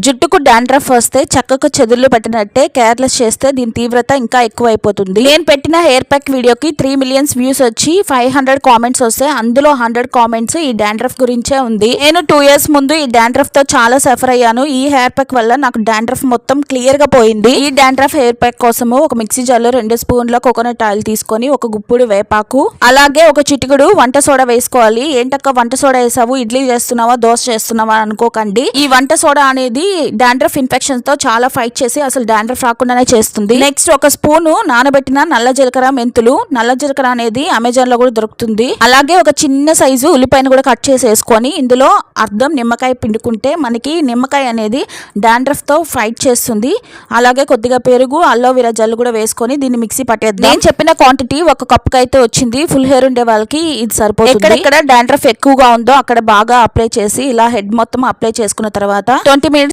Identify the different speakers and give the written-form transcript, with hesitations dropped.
Speaker 1: జుట్టుకు డాండ్రఫ్ వస్తే చక్కకు చెదుర్లు పెట్టినట్టే, కేర్లెస్ చేస్తే దీని తీవ్రత ఇంకా ఎక్కువైపోతుంది. నేను పెట్టిన హెయిర్ ప్యాక్ వీడియోకి 3 మిలియన్స్ వ్యూస్ వచ్చి 500 కామెంట్స్ వస్తే అందులో 100 కామెంట్స్ ఈ డాండ్రఫ్ గురించే ఉంది. నేను 2 ఇయర్స్ ముందు ఈ డాండ్రఫ్ తో చాలా సఫర్ అయ్యాను. ఈ హెయిర్ ప్యాక్ వల్ల నాకు డాండ్రఫ్ మొత్తం క్లియర్ గా పోయింది. ఈ డాండ్రఫ్ హెయిర్ ప్యాక్ కోసము ఒక మిక్సీ జార్లో 2 స్పూన్ల కోకోనట్ ఆయిల్ తీసుకొని, ఒక గుప్పుడు వేపాకు, అలాగే ఒక చిటికెడు వంట సోడా వేసుకోవాలి. ఏంటక్క వంట సోడా వేసావు, ఇడ్లీ చేస్తున్నావా దోశ చేస్తున్నావా అనుకోకండి. ఈ వంట సోడా అనేది డాండ్రఫ్ ఇన్ఫెక్షన్స్ తో చాలా ఫైట్ చేసి అసలు డాండ్రఫ్ రాకుండానే చేస్తుంది. నెక్స్ట్ ఒక స్పూను నానబెట్టిన నల్ల జీలకర్ర మెంతులు. నల్ల జీలకర్ర అనేది అమెజాన్ లో కూడా దొరుకుతుంది. అలాగే ఒక చిన్న సైజు ఉల్లిపాయను కూడా కట్ చేసి వేసుకొని ఇందులో అర్ధం నిమ్మకాయ పిండుకుంటే మనకి నిమ్మకాయ అనేది డాండ్రఫ్ తో ఫైట్ చేస్తుంది. అలాగే కొద్దిగా పెరుగు, అల్లోవెరా జెల్ కూడా వేసుకొని దీన్ని మిక్సీ పట్టేద్దాం. నేను చెప్పిన క్వాంటిటీ ఒక కప్పుకి అయితే వచ్చింది. ఫుల్ హెయిర్ ఉండే వాళ్ళకి ఇది సరిపోతుంది. ఎక్కడెక్కడ డాండ్రఫ్ ఎక్కువగా ఉందో అక్కడ బాగా అప్లై చేసి ఇలా హెడ్ మొత్తం అప్లై చేసుకున్న తర్వాత 20 మినిట్స్